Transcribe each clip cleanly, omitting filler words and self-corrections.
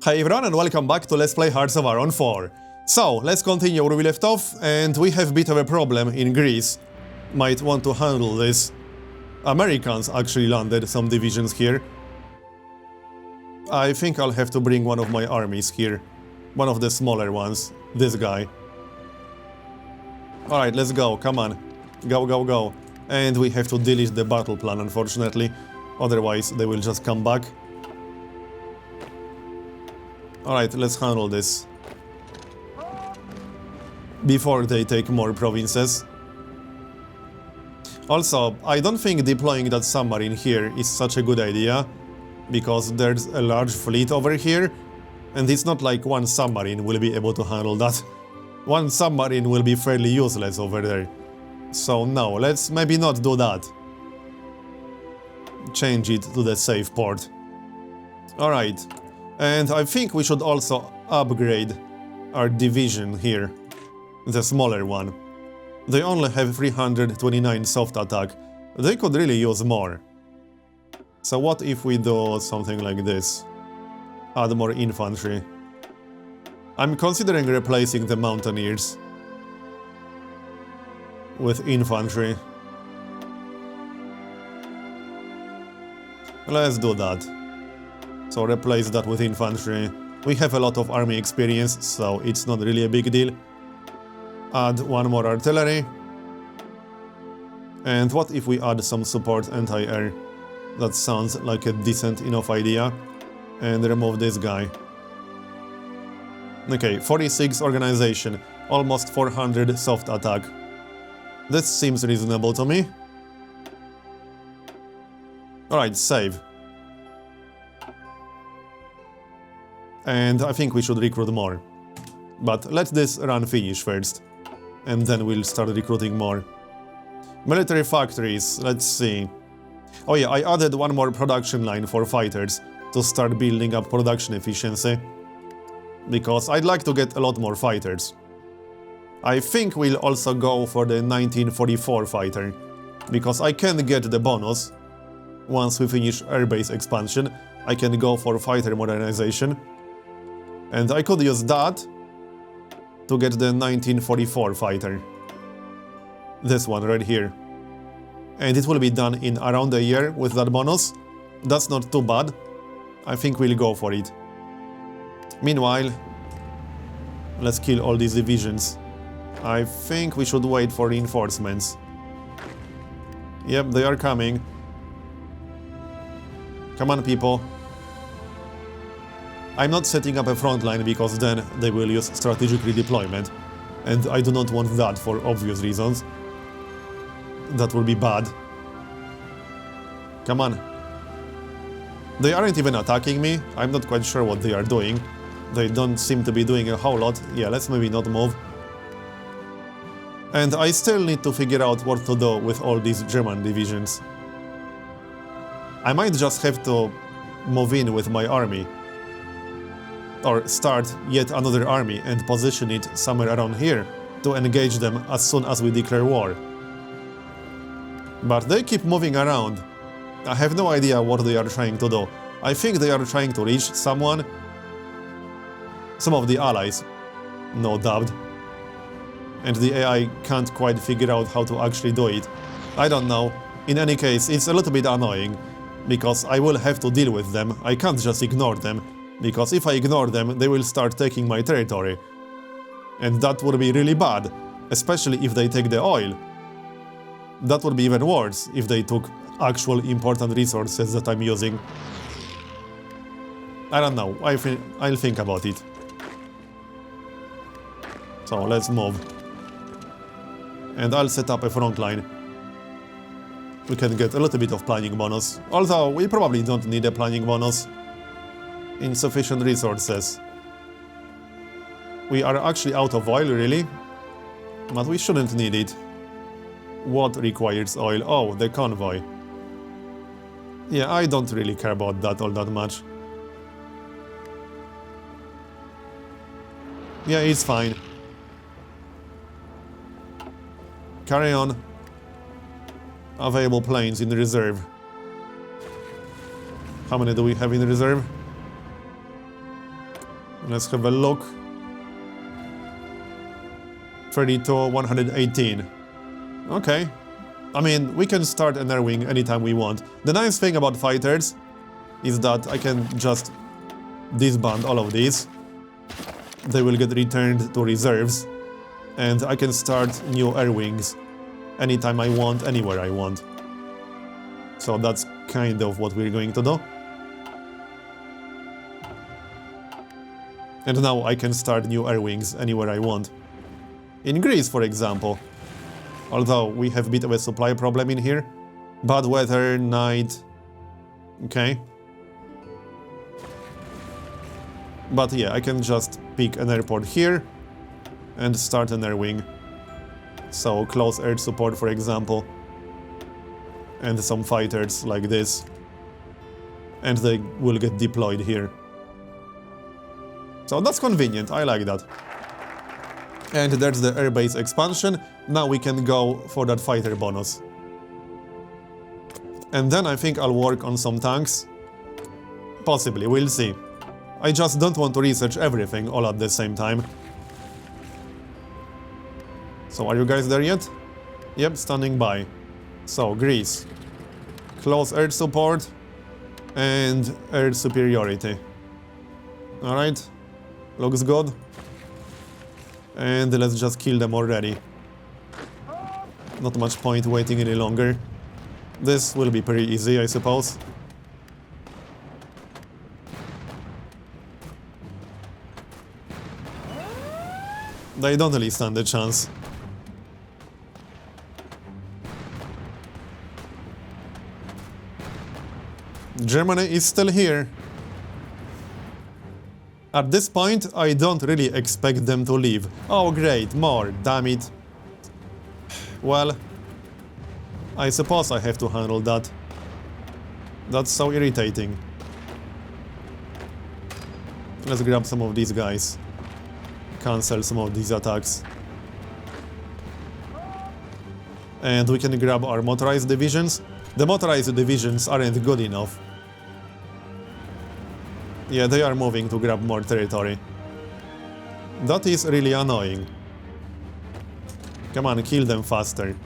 Hey everyone and welcome back to Let's Play Hearts of Iron 4. So, let's continue where we left off, and we have a bit of a problem in Greece. Might want to handle this. Americans actually landed some divisions here. I think I'll have to bring one of my armies here. One of the smaller ones. This guy. Alright, let's go, come on. Go, go, go. And we have to delete the battle plan, unfortunately. Otherwise, they will just come back. Alright, let's handle this before they take more provinces. Also, I don't think deploying that submarine here is such a good idea, because there's a large fleet over here, and it's not like one submarine will be able to handle that. One submarine will be fairly useless over there. So no, let's maybe not do that. Change it to the safe port. Alright. And I think we should also upgrade our division here, the smaller one. They only have 329 soft attack. They could really use more. So what if we do something like this? Add more infantry. I'm considering replacing the mountaineers with infantry. Let's do that. So replace that with infantry. We have a lot of army experience, so it's not really a big deal. Add one more artillery. And what if we add some support anti-air? That sounds like a decent enough idea. And remove this guy. Okay, 46 organization, almost 400 soft attack. This seems reasonable to me. Alright, save. And I think we should recruit more. But let this run finish first. And then we'll start recruiting more. Military factories, let's see. Oh yeah, I added one more production line for fighters to start building up production efficiency. Because I'd like to get a lot more fighters. I think we'll also go for the 1944 fighter. Because I can get the bonus. Once we finish airbase expansion, I can go for fighter modernization. And I could use that to get the 1944 fighter. This one right here. And it will be done in around a year with that bonus. That's not too bad. I think we'll go for it. Meanwhile, let's kill all these divisions. I think we should wait for reinforcements. Yep, they are coming. Come on, people. I'm not setting up a front line because then they will use strategic redeployment, and I do not want that for obvious reasons. That will be bad. Come on. They aren't even attacking me. I'm not quite sure what they are doing. They don't seem to be doing a whole lot. Yeah, let's maybe not move. And I still need to figure out what to do with all these German divisions. I might just have to move in with my army. Or start yet another army and position it somewhere around here to engage them as soon as we declare war. But they keep moving around. I have no idea what they are trying to do. I think they are trying to reach someone. Some of the allies, no doubt. And the AI can't quite figure out how to actually do it. I don't know. In any case, it's a little bit annoying, because I will have to deal with them. I can't just ignore them. Because if I ignore them, they will start taking my territory. And that would be really bad, especially if they take the oil. That would be even worse if they took actual important resources that I'm using. I don't know, I'll think about it. So let's move. And I'll set up a front line. We can get a little bit of planning bonus. Although, we probably don't need a planning bonus. Insufficient resources. We are actually out of oil, really? But we shouldn't need it. What requires oil? Oh, the convoy. Yeah, I don't really care about that all that much. Yeah, it's fine. Carry on. Available planes in reserve. How many do we have in reserve? Let's have a look. 32, 118. Okay. I mean, we can start an air wing anytime we want. The nice thing about fighters is that I can just disband all of these. They will get returned to reserves. And I can start new air wings anytime I want, anywhere I want. So that's kind of what we're going to do. And now I can start new air wings anywhere I want. In Greece, for example. Although we have a bit of a supply problem in here. Bad weather, night. Okay. But yeah, I can just pick an airport here and start an air wing. So close air support, for example. And some fighters like this. And they will get deployed here. So that's convenient, I like that. And there's the airbase expansion. Now we can go for that fighter bonus. And then I think I'll work on some tanks. Possibly, we'll see. I just don't want to research everything all at the same time. So are you guys there yet? Yep, standing by. So, Greece. Close air support and air superiority. Alright, looks good. And let's just kill them already. Not much point waiting any longer. This will be pretty easy, I suppose. They don't really stand a chance. Germany is still here. At this point, I don't really expect them to leave. Oh great, more, damn it. Well, I suppose I have to handle that. That's so irritating. Let's grab some of these guys. Cancel some of these attacks. And we can grab our motorized divisions. The motorized divisions aren't good enough. Yeah, they are moving to grab more territory. That is really annoying. Come on, kill them faster.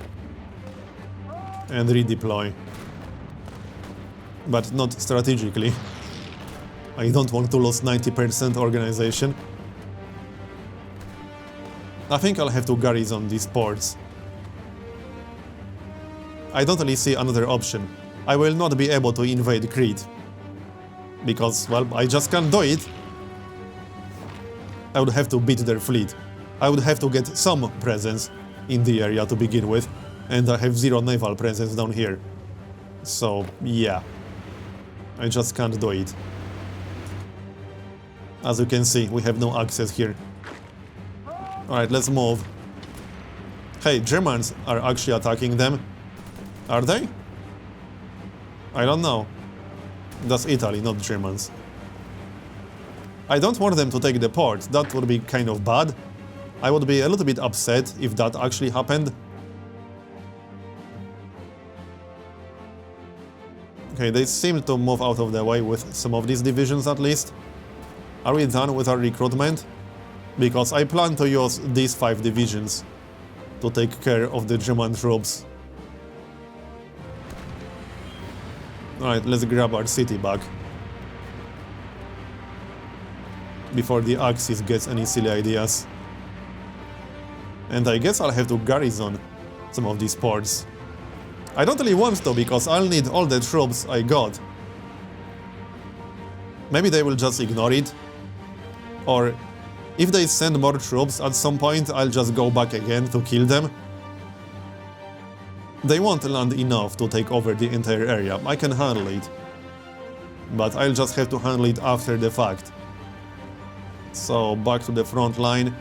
And redeploy. But not strategically. I don't want to lose 90% organization. I think I'll have to garrison these ports. I don't really see another option. I will not be able to invade Crete. Because, well, I just can't do it. I would have to beat their fleet. I would have to get some presence in the area to begin with. And I have zero naval presence down here. So, yeah. I just can't do it. As you can see, we have no access here. Alright, let's move. Hey, Germans are actually attacking them. Are they? I don't know. That's Italy, not Germans. I don't want them to take the port. That would be kind of bad. I would be a little bit upset if that actually happened. Okay, they seem to move out of the way with some of these divisions at least. Are we done with our recruitment? Because I plan to use these 5 divisions to take care of the German troops. Alright, let's grab our city back. Before the Axis gets any silly ideas. And I guess I'll have to garrison some of these ports. I don't really want to, because I'll need all the troops I got. Maybe they will just ignore it. Or if they send more troops at some point, I'll just go back again to kill them. They won't land enough to take over the entire area. I can handle it. But I'll just have to handle it after the fact. So, back to the front line.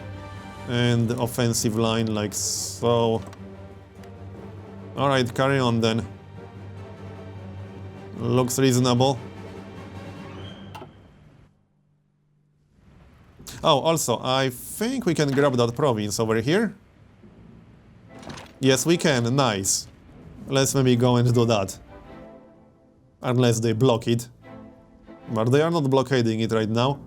And the offensive line like so. Alright, carry on then. Looks reasonable. Oh, also, I think we can grab that province over here. Yes, we can. Nice. Let's maybe go and do that. Unless they block it. But they are not blockading it right now.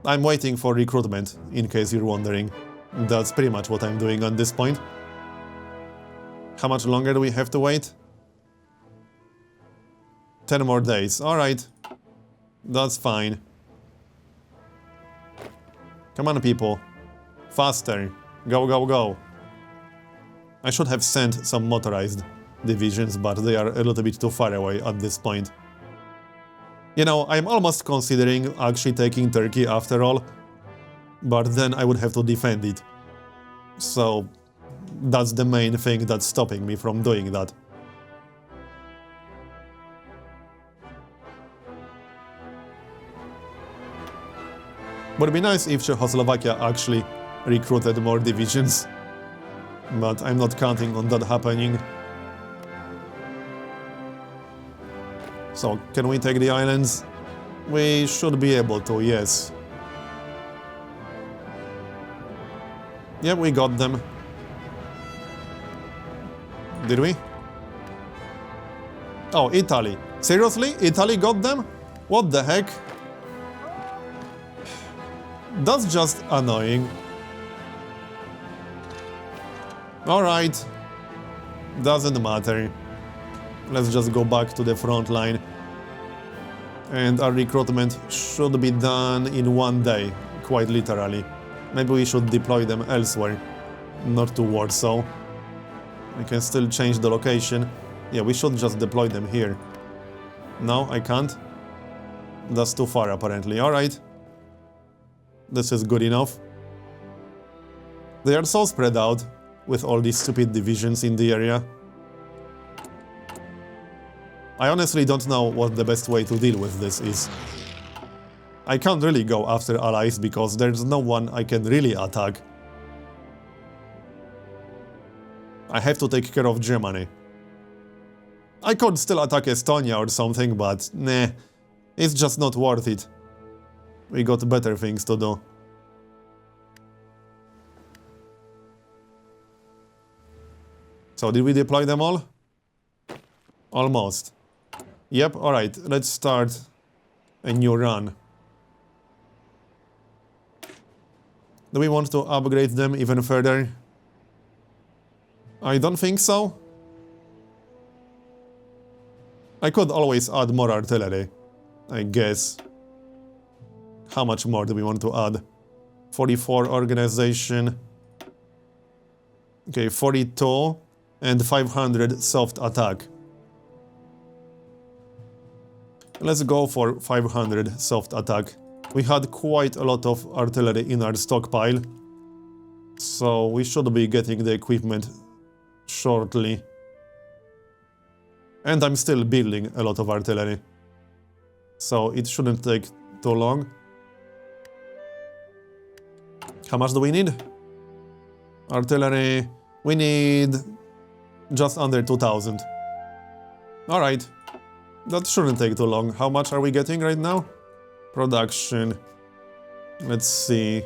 I'm waiting for recruitment, in case you're wondering. That's pretty much what I'm doing at this point. How much longer do we have to wait? 10 more days. Alright. That's fine. Come on, people. Faster. Go, go, go. I should have sent some motorized divisions, but they are a little bit too far away at this point. You know, I'm almost considering actually taking Turkey after all, but then I would have to defend it. So, that's the main thing that's stopping me from doing that. Would be nice if Czechoslovakia actually recruited more divisions, but I'm not counting on that happening. So, can we take the islands? We should be able to, yes. Yeah, we got them. Did we? Oh, Italy. Seriously? Italy got them? What the heck? That's just annoying. Alright. Doesn't matter. Let's just go back to the front line. And our recruitment should be done in 1 day, quite literally. Maybe we should deploy them elsewhere, not to Warsaw. We can still change the location. Yeah, we should just deploy them here. No, I can't. That's too far, apparently. Alright. This is good enough. They are so spread out, with all these stupid divisions in the area. I honestly don't know what the best way to deal with this is. I can't really go after allies because there's no one I can really attack. I have to take care of Germany. I could still attack Estonia or something, but nah, it's just not worth it. We got better things to do. So did we deploy them all? Almost. Yep, alright, let's start a new run. Do we want to upgrade them even further? I don't think so. I could always add more artillery, I guess. How much more do we want to add? 44 organization. Okay, 42 and 500 soft attack. Let's go for 500 soft attack. We had quite a lot of artillery in our stockpile, so we should be getting the equipment shortly. And I'm still building a lot of artillery, so it shouldn't take too long. How much do we need? Artillery, we need just under 2,000. Alright, that shouldn't take too long. How much are we getting right now? Production, let's see.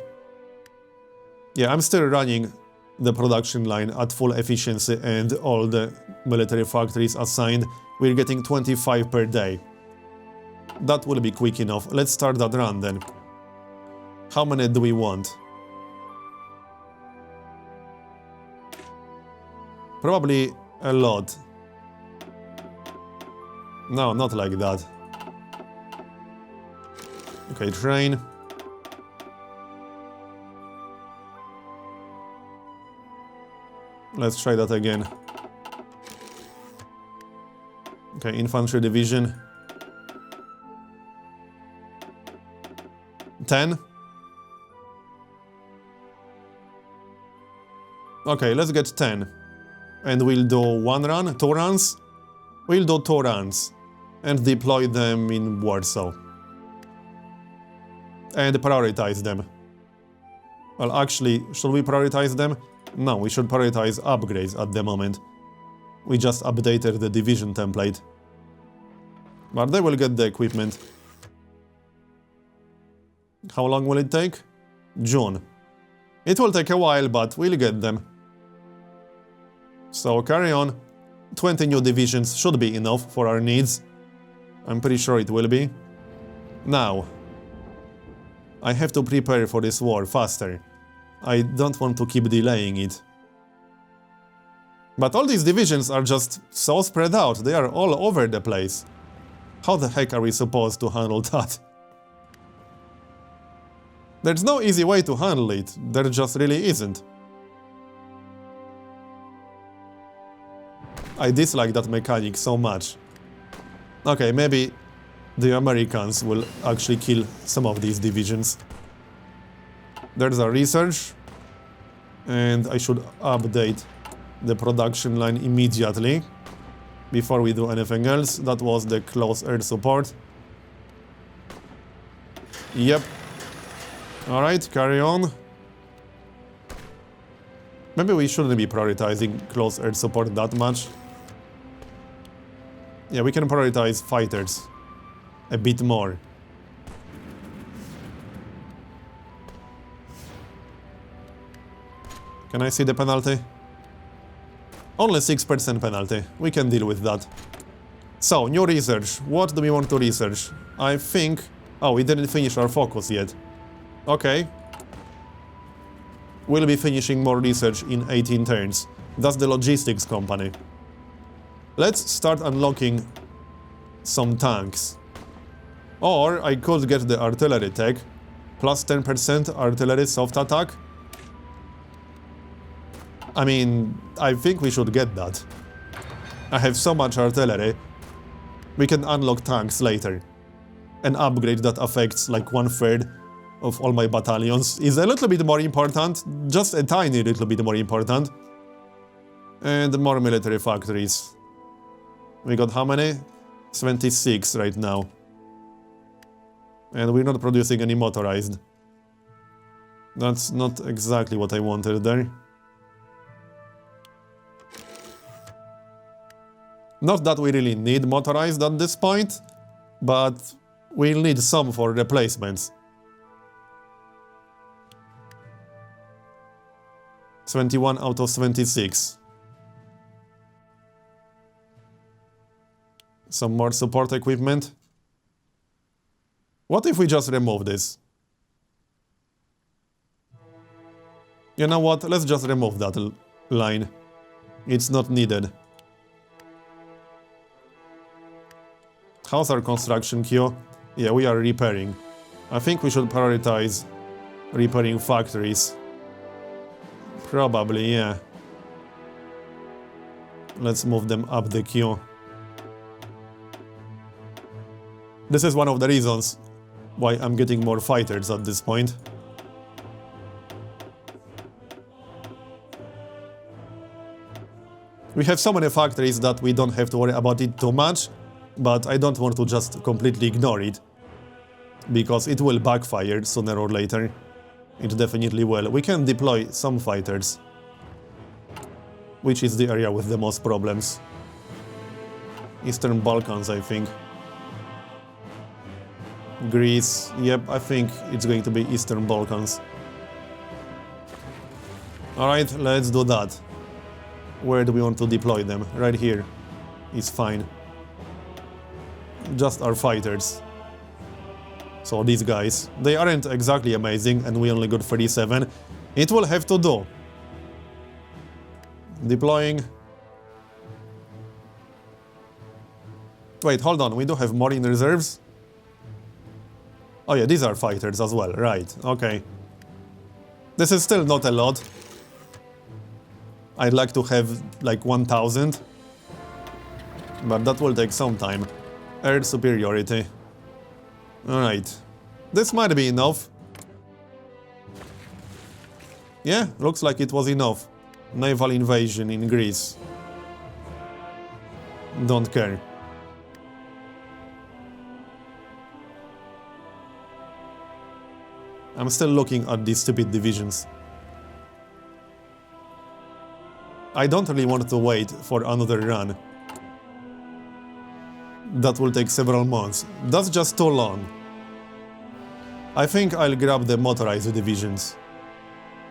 Yeah, I'm still running the production line at full efficiency and all the military factories assigned. We're getting 25 per day. That will be quick enough. Let's start that run then. How many do we want? Probably a lot. No, not like that. Okay, train. Let's try that again. Okay, infantry division. 10. Okay, let's get 10. And we'll do 1 run, 2 runs? We'll do 2 runs. And deploy them in Warsaw. And prioritize them. Well, actually, should we prioritize them? No, we should prioritize upgrades at the moment. We just updated the division template. But they will get the equipment. How long will it take? June. It will take a while, but we'll get them. So carry on. 20 new divisions should be enough for our needs. I'm pretty sure it will be. Now, I have to prepare for this war faster. I don't want to keep delaying it. But all these divisions are just so spread out, they are all over the place. How the heck are we supposed to handle that? There's no easy way to handle it, there just really isn't. I dislike that mechanic so much. Okay, maybe the Americans will actually kill some of these divisions. There's a research, and I should update the production line immediately before we do anything else. That was the close air support. Yep. Alright, carry on. Maybe we shouldn't be prioritizing close air support that much. Yeah, we can prioritize fighters a bit more. Can I see the penalty? Only 6% penalty. We can deal with that. So, new research. What do we want to research? I think... Oh, we didn't finish our focus yet. Okay. We'll be finishing more research in 18 turns. That's the logistics company. Let's start unlocking some tanks. Or I could get the artillery tech. Plus 10% artillery soft attack. I mean, I think we should get that. I have so much artillery. We can unlock tanks later. An upgrade that affects like 1/3 of all my battalions is a little bit more important. Just a tiny little bit more important. And more military factories. We got how many? 26 right now. And we're not producing any motorized. That's not exactly what I wanted there. Not that we really need motorized at this point, but we'll need some for replacements. 21 out of 26. Some more support equipment. What if we just remove this? You know what? Let's just remove that line. It's not needed. How's our construction queue? Yeah, we are repairing. I think we should prioritize repairing factories. Probably, yeah. Let's move them up the queue. This is one of the reasons why I'm getting more fighters at this point. We have so many factories that we don't have to worry about it too much, but I don't want to just completely ignore it, because it will backfire sooner or later. It definitely will. We can deploy some fighters, which is the area with the most problems. Eastern Balkans, I think. Greece, yep, I think it's going to be Eastern Balkans. Alright, let's do that. Where do we want to deploy them? Right here. It's fine. Just our fighters. So these guys, they aren't exactly amazing, and we only got 37. It will have to do. Deploying. Wait, hold on, we do have more in reserves? Oh yeah, these are fighters as well, right, okay. This is still not a lot. I'd like to have like 1000. But that will take some time. Air superiority. Alright. This might be enough. Yeah, looks like it was enough. Naval invasion in Greece. Don't care. I'm still looking at these stupid divisions. I don't really want to wait for another run. That will take several months. That's just too long. I think I'll grab the motorized divisions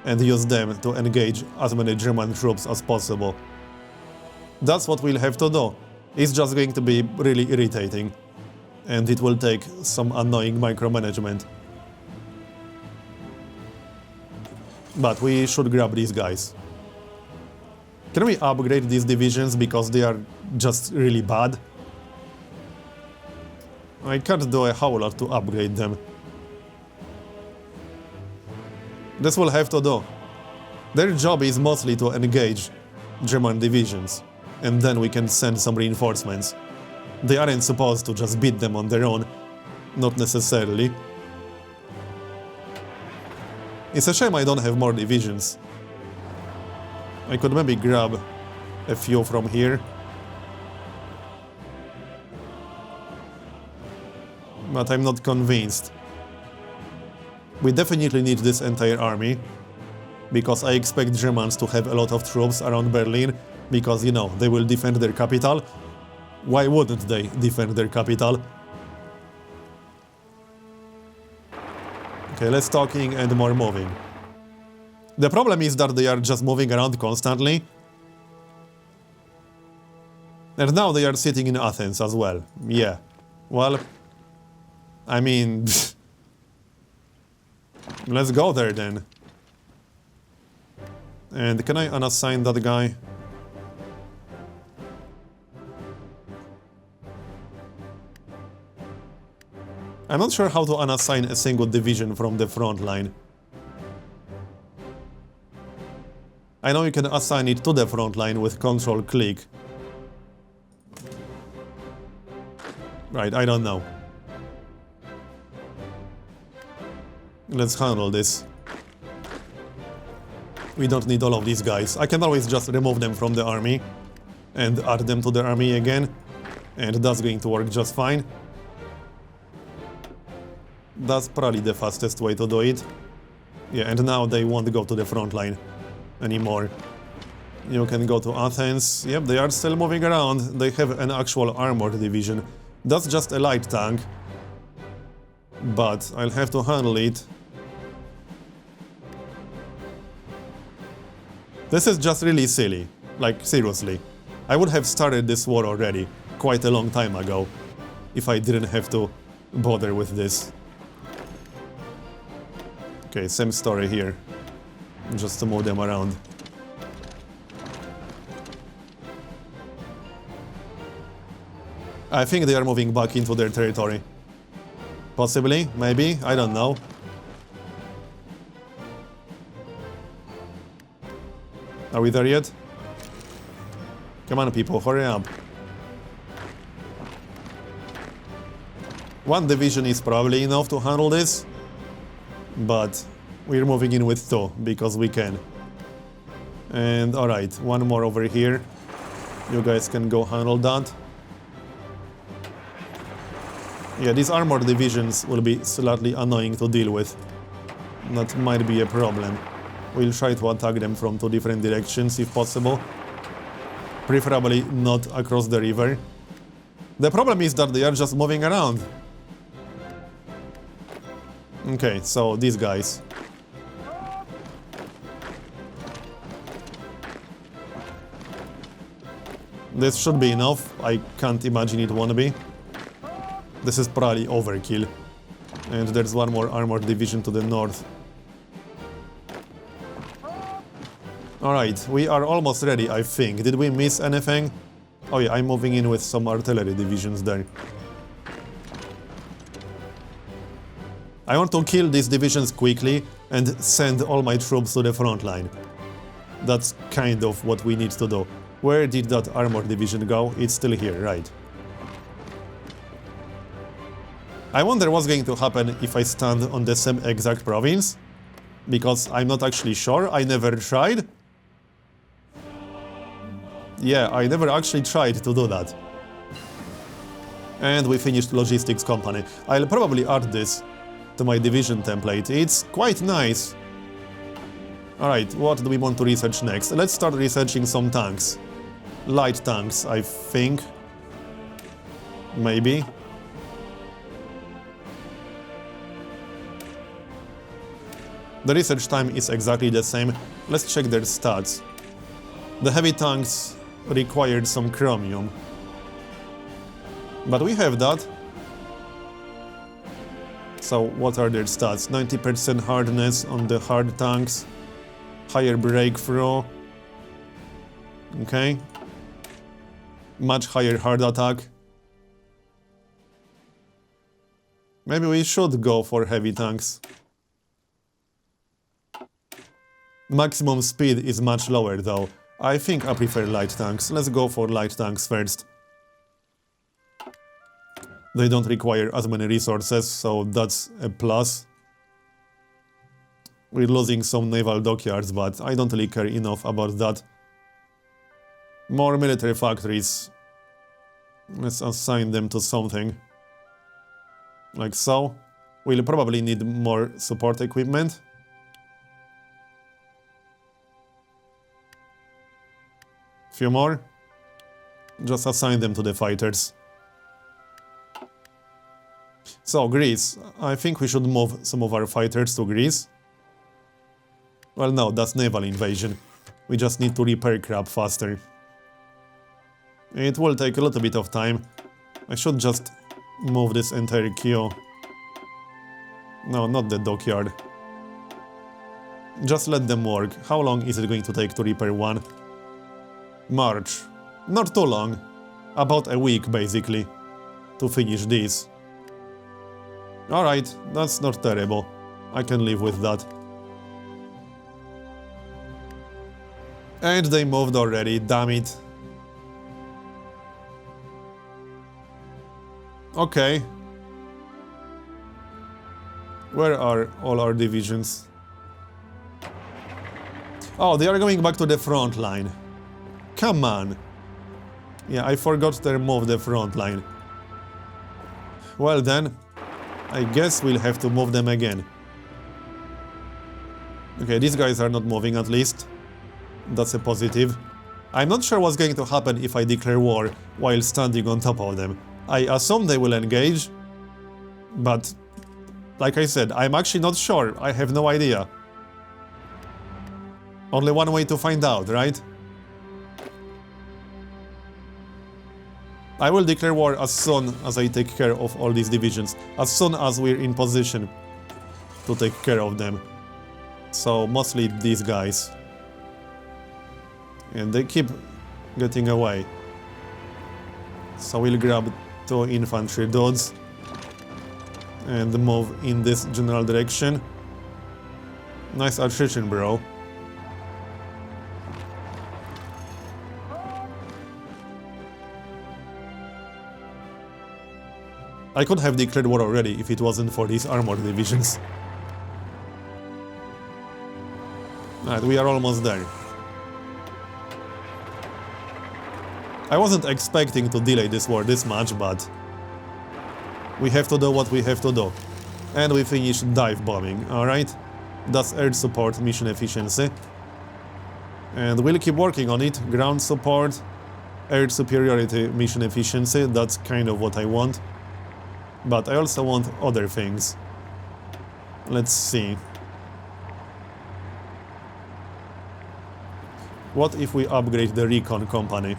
and use them to engage as many German troops as possible. That's what we'll have to do. It's just going to be really irritating, and it will take some annoying micromanagement. But we should grab these guys. Can we upgrade these divisions because they are just really bad? I can't do a whole lot to upgrade them. This will have to do. Their job is mostly to engage German divisions, and then we can send some reinforcements. They aren't supposed to just beat them on their own, not necessarily. It's a shame I don't have more divisions. I could maybe grab a few from here. But I'm not convinced. We definitely need this entire army, because I expect Germans to have a lot of troops around Berlin, because, you know, they will defend their capital. Why wouldn't they defend their capital? Okay, less talking and more moving. The problem is that they are just moving around constantly. And now they are sitting in Athens as well. Yeah. Well, I mean... let's go there then. And can I unassign that guy? I'm not sure how to unassign a single division from the front line. I know you can assign it to the front line with Control-click. Right, I don't know. Let's handle this. We don't need all of these guys. I can always just remove them from the army and add them to the army again, and that's going to work just fine. That's probably the fastest way to do it. Yeah, and now they won't go to the front line anymore. You can go to Athens. Yep, they are still moving around. They have an actual armored division. That's just a light tank. But I'll have to handle it. This is just really silly. Like, seriously. I would have started this war already, quite a long time ago, if I didn't have to bother with this. Okay, same story here. Just to move them around. I think they are moving back into their territory. Possibly, maybe, I don't know. Are we there yet? Come on, people, hurry up. One division is probably enough to handle this, but we're moving in with two, because we can. And alright, one more over here. You guys can go handle that. Yeah, these armored divisions will be slightly annoying to deal with. That might be a problem. We'll try to attack them from two different directions if possible. Preferably not across the river. The problem is that they are just moving around. Okay, so these guys. This should be enough. I can't imagine it won't be. This is probably overkill. And there's one more armored division to the north. Alright, we are almost ready, I think. Did we miss anything? Oh yeah, I'm moving in with some artillery divisions there. I want to kill these divisions quickly and send all my troops to the front line. That's kind of what we need to do. Where did that armored division go? It's still here, right. I wonder what's going to happen if I stand on the same exact province. Because I'm not actually sure, I never tried. Yeah, I never actually tried to do that. And we finished logistics company. I'll probably add this to my division template. It's quite nice. Alright, what do we want to research next? Let's start researching some tanks. Light tanks, I think. Maybe. The research time is exactly the same. Let's check their stats. The heavy tanks required some chromium. But we have that. So what are their stats? 90% hardness on the hard tanks. Higher breakthrough. Okay. Much higher hard attack. Maybe we should go for heavy tanks. Maximum speed is much lower though. I think I prefer light tanks. Let's go for light tanks first. They don't require as many resources, so that's a plus. We're losing some naval dockyards, but I don't really care enough about that. More military factories. Let's assign them to something. Like so. We'll probably need more support equipment. Few more. Just assign them to the fighters. So, Greece. I think we should move some of our fighters to Greece. Well, no, that's naval invasion. We just need to repair crap faster. It will take a little bit of time. I should just move this entire queue. No, not the dockyard. Just let them work. How long is it going to take to repair one? March. Not too long. About a week, basically, to finish this. Alright, that's not terrible. I can live with that. And they moved already, damn it. Okay. Where are all our divisions? Oh, they are going back to the front line. Come on. Yeah, I forgot to remove the front line. Well then, I guess we'll have to move them again. Okay, these guys are not moving at least. That's a positive. I'm not sure what's going to happen if I declare war while standing on top of them. I assume they will engage, but like I said, I'm actually not sure. I have no idea. Only one way to find out, right? I will declare war as soon as I take care of all these divisions, as soon as we're in position to take care of them. So mostly these guys. And they keep getting away. So we'll grab 2 infantry dudes and move in this general direction. Nice attrition, bro. I could have declared war already if it wasn't for these armored divisions. Alright, we are almost there. I wasn't expecting to delay this war this much, but we have to do what we have to do. And we finished dive bombing, alright? That's air support mission efficiency. And we'll keep working on it. Ground support, air superiority mission efficiency, that's kind of what I want. But I also want other things. Let's see. What if we upgrade the recon company?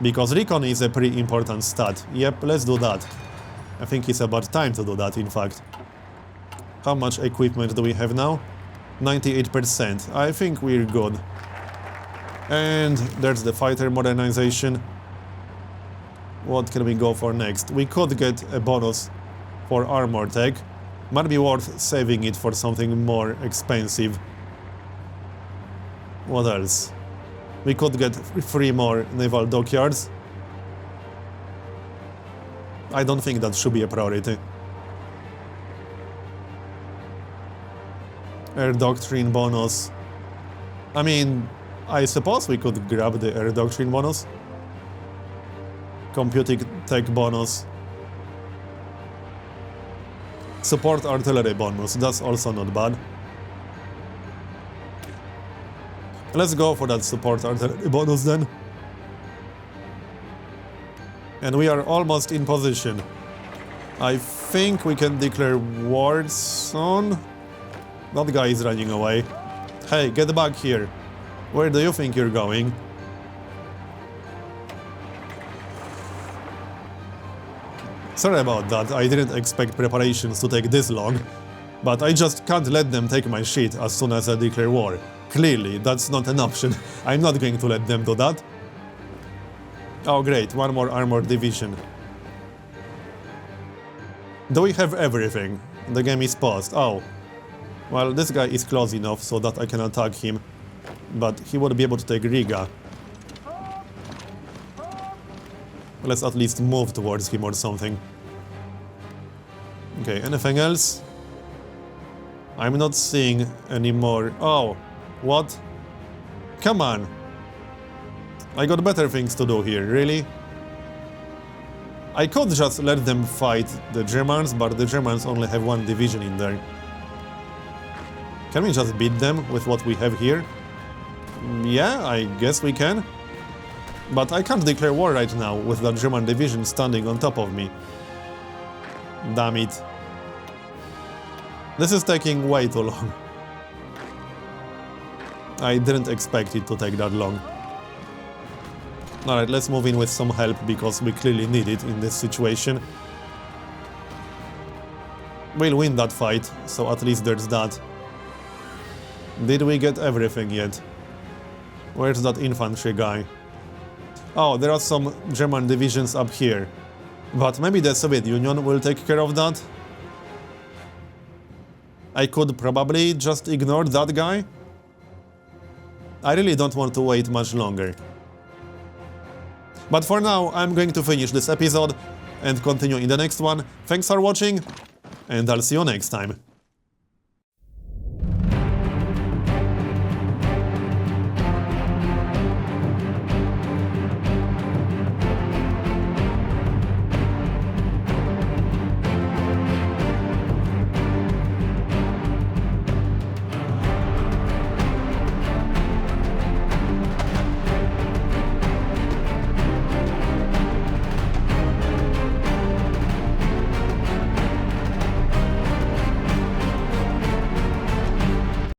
Because recon is a pretty important stat. Yep, let's do that. I think it's about time to do that, in fact. How much equipment do we have now? 98%. I think we're good. And there's the fighter modernization. What can we go for next? We could get a bonus for armor tech. Might be worth saving it for something more expensive. What else? We could get 3 more naval dockyards. I don't think that should be a priority. Air doctrine bonus. I mean, I suppose we could grab the air doctrine bonus. Computing tech bonus. Support artillery bonus, that's also not bad. Let's go for that support artillery bonus then. And we are almost in position. I think we can declare war soon. That guy is running away. Hey, get back here. Where do you think you're going? Sorry about that, I didn't expect preparations to take this long, but I just can't let them take my shit as soon as I declare war. Clearly, that's not an option. I'm not going to let them do that. Oh great, one more armored division. Do we have everything? The game is paused. Oh. Well, this guy is close enough so that I can attack him. But he would be able to take Riga. Let's at least move towards him or something. Okay, anything else? I'm not seeing any more. Oh, what? Come on. I got better things to do here, really? I could just let them fight the Germans, but the Germans only have one division in there. Can we just beat them with what we have here? Yeah, I guess we can. But I can't declare war right now with that German division standing on top of me. Damn it. This is taking way too long. I didn't expect it to take that long. Alright, let's move in with some help, because we clearly need it in this situation. We'll win that fight, so at least there's that. Did we get everything yet? Where's that infantry guy? Oh, there are some German divisions up here. But maybe the Soviet Union will take care of that? I could probably just ignore that guy? I really don't want to wait much longer. But for now, I'm going to finish this episode and continue in the next one. Thanks for watching, and I'll see you next time.